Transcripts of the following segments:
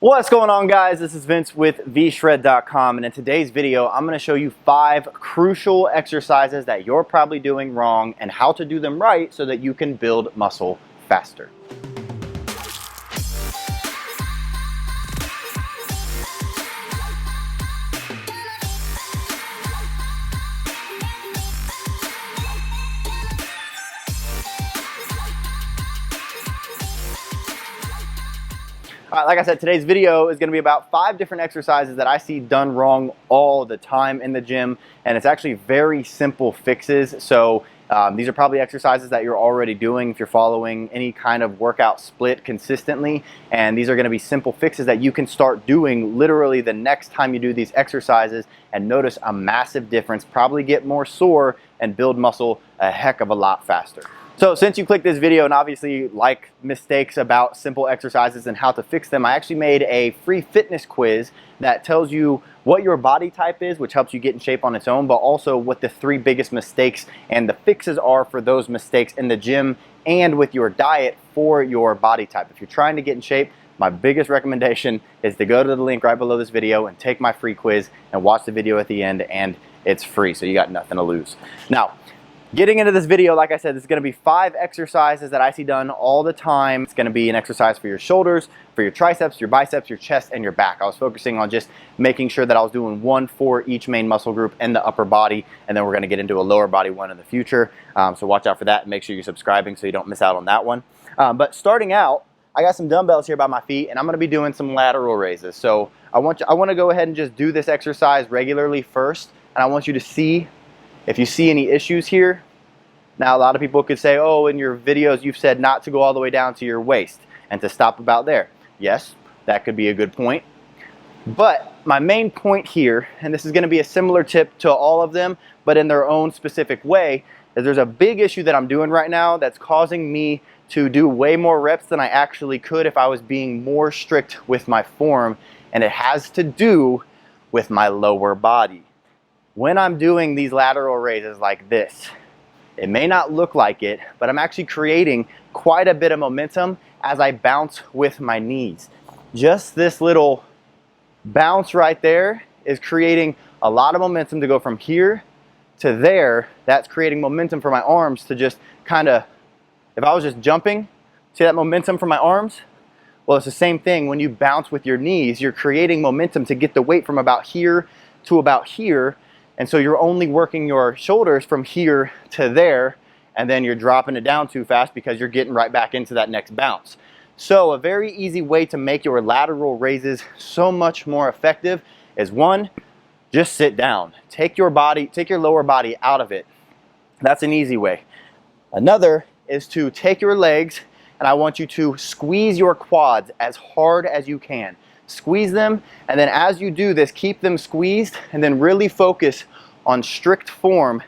What's going on, guys? This is Vince with vshred.com, and in today's video I'm going to show you 5 crucial exercises that you're probably doing wrong and how to do them right so that you can build muscle faster. Like I said, today's video is going to be about 5 different exercises that I see done wrong all the time in the gym, and it's actually very simple fixes. So these are probably exercises that you're already doing if you're following any kind of workout split consistently, and these are going to be simple fixes that you can start doing literally the next time you do these exercises and notice a massive difference, probably get more sore and build muscle a heck of a lot faster. So since you clicked this video and obviously like mistakes about simple exercises and how to fix them, I actually made a free fitness quiz that tells you what your body type is, which helps you get in shape on its own, but also what the 3 biggest mistakes and the fixes are for those mistakes in the gym and with your diet for your body type. If you're trying to get in shape, my biggest recommendation is to go to the link right below this video and take my free quiz and watch the video at the end, and it's free, so you got nothing to lose. Now, getting into this video, like I said, this is going to be 5 exercises that I see done all the time. It's going to be an exercise for your shoulders, for your triceps, your biceps, your chest, and your back. I was focusing on just making sure that I was doing one for each main muscle group and the upper body, and then we're going to get into a lower body one in the future. So watch out for that and make sure you're subscribing so you don't miss out on that one. But starting out, I got some dumbbells here by my feet, and I'm going to be doing some lateral raises. So I want to go ahead and just do this exercise regularly first, and I want you to see if you see any issues here. Now, a lot of people could say, oh, in your videos you've said not to go all the way down to your waist and to stop about there. Yes, that could be a good point. But my main point here, and this is going to be a similar tip to all of them, but in their own specific way, is there's a big issue that I'm doing right now that's causing me to do way more reps than I actually could if I was being more strict with my form, and it has to do with my lower body. When I'm doing these lateral raises like this, it may not look like it, but I'm actually creating quite a bit of momentum as I bounce with my knees. Just this little bounce right there is creating a lot of momentum to go from here to there. That's creating momentum for my arms to just kind of, if I was just jumping, see that momentum for my arms? Well, it's the same thing when you bounce with your knees. You're creating momentum to get the weight from about here to about here. And so you're only working your shoulders from here to there, and then you're dropping it down too fast because you're getting right back into that next bounce. So a very easy way to make your lateral raises so much more effective is, 1, just sit down. Take your lower body out of it. That's an easy way. Another is to take your legs, and I want you to squeeze your quads as hard as you can. Squeeze them, and then as you do this, keep them squeezed, and then really focus on strict form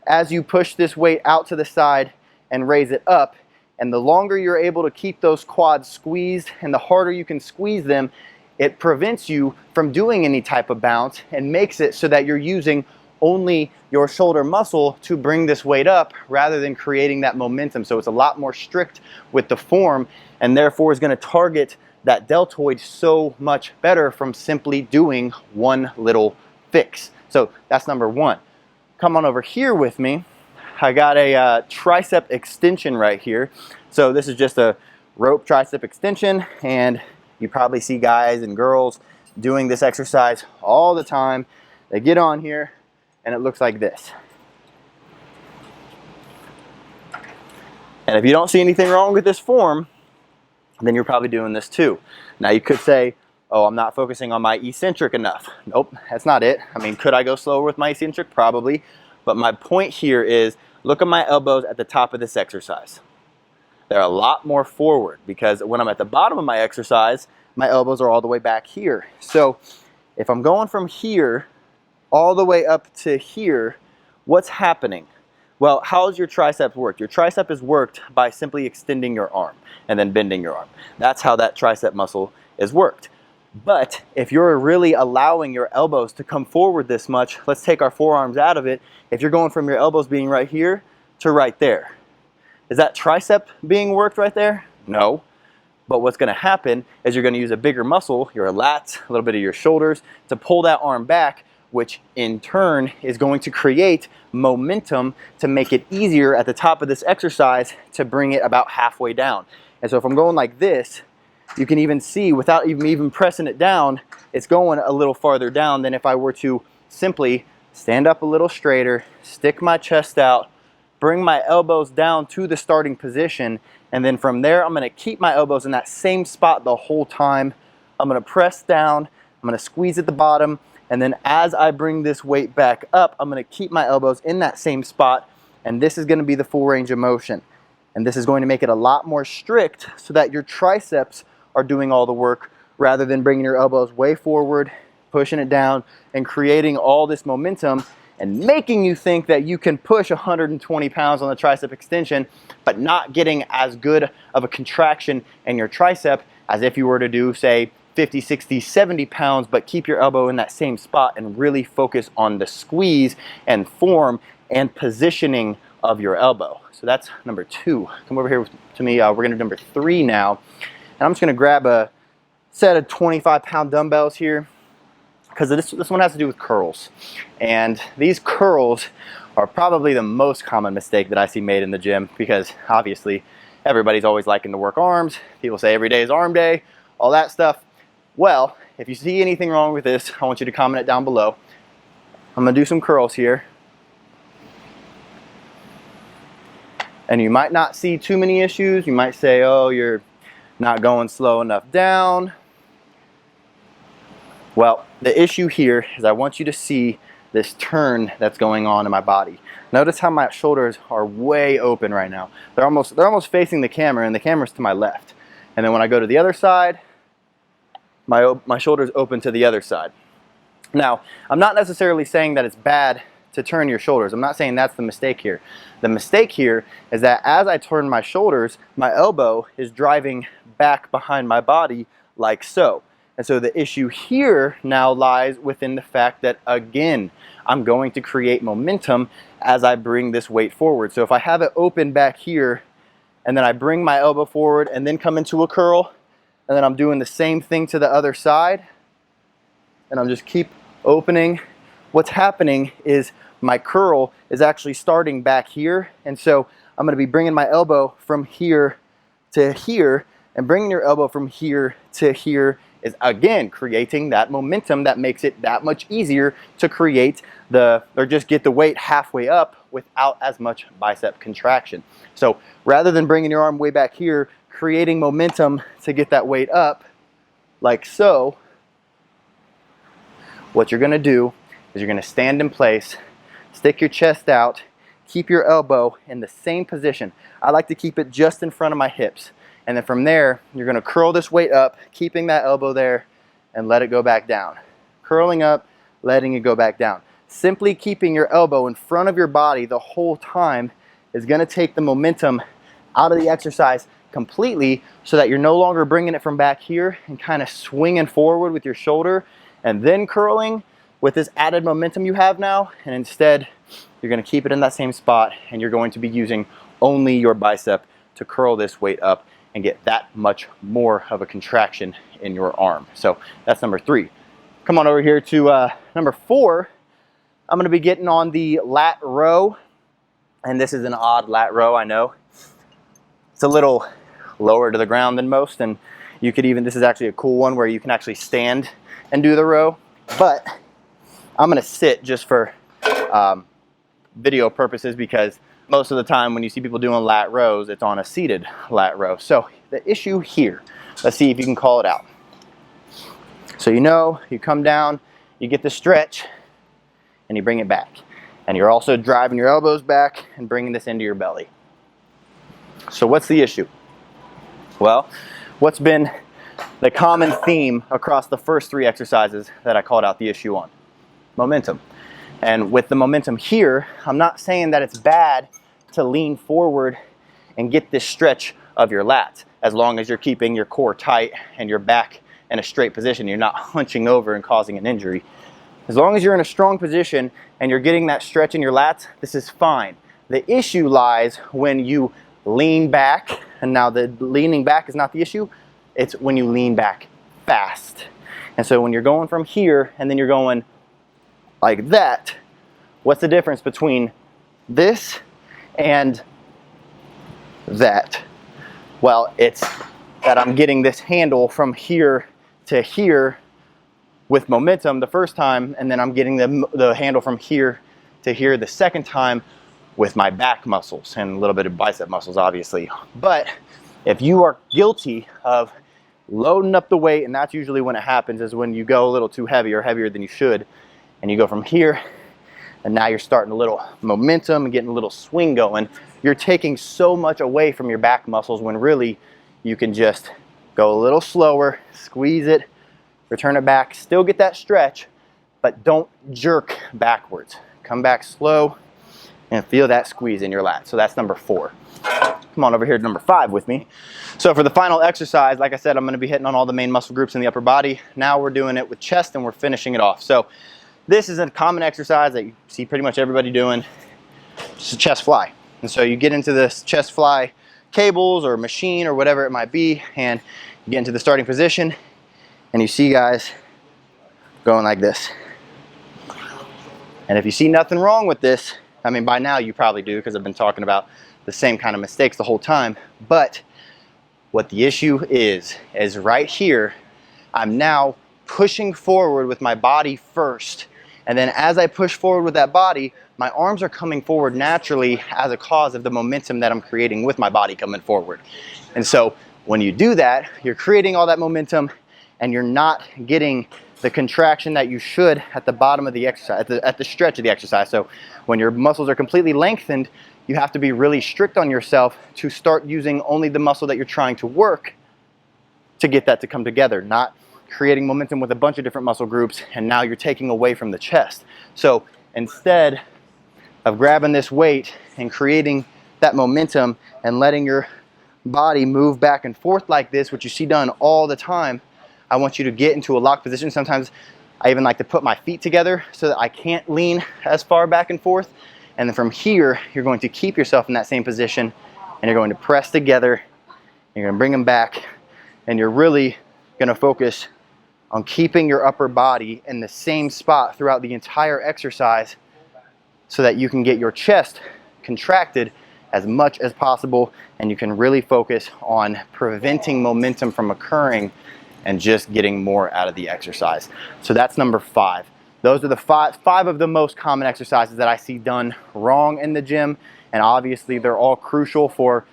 as you push this weight out to the side and raise it up. And the longer you're able to keep those quads squeezed and the harder you can squeeze them, it prevents you from doing any type of bounce and makes it so that you're using only your shoulder muscle to bring this weight up rather than creating that momentum. So it's a lot more strict with the form, and therefore is going to target that deltoid so much better from simply doing one little fix. So that's number 1. Come on over here with me. I got a tricep extension right here. So this is just a rope tricep extension, and you probably see guys and girls doing this exercise all the time. They get on here and it looks like this. And if you don't see anything wrong with this form, then you're probably doing this too. Now you could say, oh, I'm not focusing on my eccentric enough. Nope, that's not it. I mean, could I go slower with my eccentric? Probably. But my point here is, look at my elbows at the top of this exercise. They're a lot more forward because when I'm at the bottom of my exercise, my elbows are all the way back here. So if I'm going from here all the way up to here, what's happening? Well, how's your triceps worked? Your tricep is worked by simply extending your arm and then bending your arm. That's how that tricep muscle is worked. But if you're really allowing your elbows to come forward this much, let's take our forearms out of it. If you're going from your elbows being right here to right there, is that tricep being worked right there? No. But what's going to happen is you're going to use a bigger muscle, your lats, a little bit of your shoulders, to pull that arm back, which in turn is going to create momentum to make it easier at the top of this exercise to bring it about halfway down. And so if I'm going like this, you can even see without even pressing it down, it's going a little farther down than if I were to simply stand up a little straighter, stick my chest out, bring my elbows down to the starting position, and then from there, I'm going to keep my elbows in that same spot the whole time. I'm going to press down, I'm going to squeeze at the bottom, and then as I bring this weight back up, I'm going to keep my elbows in that same spot, and this is going to be the full range of motion. And this is going to make it a lot more strict so that your triceps are doing all the work rather than bringing your elbows way forward, pushing it down, and creating all this momentum and making you think that you can push 120 pounds on the tricep extension, but not getting as good of a contraction in your tricep as if you were to do, say, 50, 60, 70 pounds, but keep your elbow in that same spot and really focus on the squeeze and form and positioning of your elbow. So that's number 2. Come over here to me. We're going to do number 3 now. And I'm just going to grab a set of 25-pound dumbbells here, because this one has to do with curls. And these curls are probably the most common mistake that I see made in the gym, because obviously everybody's always liking to work arms. People say every day is arm day, all that stuff. Well, if you see anything wrong with this, I want you to comment it down below. I'm going to do some curls here. And you might not see too many issues. You might say, oh, you're not going slow enough down. Well, the issue here is I want you to see this turn that's going on in my body. Notice how my shoulders are way open right now. They're almost facing the camera, and the camera's to my left. And then when I go to the other side, my shoulders open to the other side. Now, I'm not necessarily saying that it's bad to turn your shoulders. I'm not saying that's the mistake here. The mistake here is that as I turn my shoulders, my elbow is driving back behind my body like so. And so the issue here now lies within the fact that, again, I'm going to create momentum as I bring this weight forward. So if I have it open back here, and then I bring my elbow forward and then come into a curl, and then I'm doing the same thing to the other side, and I'm just keep opening, what's happening is my curl is actually starting back here. And so I'm going to be bringing my elbow from here to here, and bringing your elbow from here to here is again creating that momentum that makes it that much easier to create or just get the weight halfway up without as much bicep contraction. So rather than bringing your arm way back here, creating momentum to get that weight up like so, what you're going to do is you're going to stand in place, stick your chest out, keep your elbow in the same position. I like to keep it just in front of my hips. And then from there, you're going to curl this weight up, keeping that elbow there, and let it go back down. Curling up, letting it go back down. Simply keeping your elbow in front of your body the whole time is going to take the momentum out of the exercise completely, so that you're no longer bringing it from back here and kind of swinging forward with your shoulder and then curling with this added momentum you have now. And instead, you're going to keep it in that same spot, and you're going to be using only your bicep to curl this weight up and get that much more of a contraction in your arm. So that's number 3. Come on over here to number 4. I'm going to be getting on the lat row. And this is an odd lat row, I know. It's a little lower to the ground than most, and you could even, this is actually a cool one where you can actually stand and do the row. But I'm going to sit just for video purposes, because most of the time when you see people doing lat rows, it's on a seated lat row. So the issue here, let's see if you can call it out. So you come down, you get the stretch, and you bring it back. And you're also driving your elbows back and bringing this into your belly. So what's the issue? Well, what's been the common theme across the first 3 exercises that I called out the issue on? Momentum. And with the momentum here, I'm not saying that it's bad to lean forward and get this stretch of your lats, as long as you're keeping your core tight and your back in a straight position. You're not hunching over and causing an injury. As long as you're in a strong position and you're getting that stretch in your lats, this is fine. The issue lies when you lean back, and now the leaning back is not the issue. It's when you lean back fast. And so when you're going from here and then you're going like that, what's the difference between this and that? Well, it's that I'm getting this handle from here to here with momentum the first time, and then I'm getting the handle from here to here the second time with my back muscles and a little bit of bicep muscles, obviously. But if you are guilty of loading up the weight, and that's usually when it happens, is when you go a little too heavy or heavier than you should, and you go from here, and now you're starting a little momentum and getting a little swing going, you're taking so much away from your back muscles when really you can just go a little slower, squeeze it, return it back, still get that stretch, but don't jerk backwards. Come back slow and feel that squeeze in your lat. So that's number 4. Come on over here to number 5 with me. So for the final exercise, like I said, I'm gonna be hitting on all the main muscle groups in the upper body. Now we're doing it with chest and we're finishing it off. So this is a common exercise that you see pretty much everybody doing. It's a chest fly. And so you get into this chest fly cables or machine or whatever it might be, and you get into the starting position, and you see guys going like this. And if you see nothing wrong with this, I mean, by now you probably do, because I've been talking about the same kind of mistakes the whole time. But what the issue is right here, I'm now pushing forward with my body first. And then as I push forward with that body, my arms are coming forward naturally as a cause of the momentum that I'm creating with my body coming forward. And so when you do that, you're creating all that momentum and you're not getting the contraction that you should at the bottom of the exercise, at the stretch of the exercise. So when your muscles are completely lengthened, you have to be really strict on yourself to start using only the muscle that you're trying to work to get that to come together, not creating momentum with a bunch of different muscle groups, and now you're taking away from the chest. So instead of grabbing this weight and creating that momentum and letting your body move back and forth like this, which you see done all the time, I want you to get into a locked position. Sometimes I even like to put my feet together so that I can't lean as far back and forth. And then from here, you're going to keep yourself in that same position, and you're going to press together, and you're going to bring them back, and you're really going to focus on keeping your upper body in the same spot throughout the entire exercise so that you can get your chest contracted as much as possible, and you can really focus on preventing momentum from occurring and just getting more out of the exercise. So that's number 5. Those are the five of the most common exercises that I see done wrong in the gym, and obviously they're all crucial for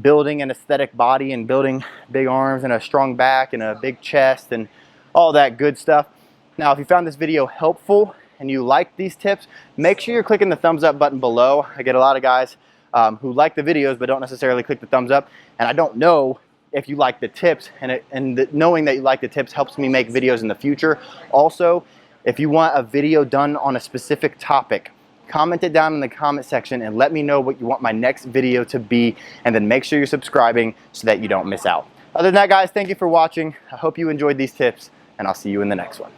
building an aesthetic body and building big arms and a strong back and a big chest and all that good stuff. Now, if you found this video helpful and you like these tips, make sure you're clicking the thumbs up button below. I get a lot of guys who like the videos but don't necessarily click the thumbs up, and I don't know if you like the tips, and knowing that you like the tips helps me make videos in the future. Also, if you want a video done on a specific topic, comment it down in the comment section and let me know what you want my next video to be, and then make sure you're subscribing so that you don't miss out. Other than that, guys, thank you for watching. I hope you enjoyed these tips, and I'll see you in the next one.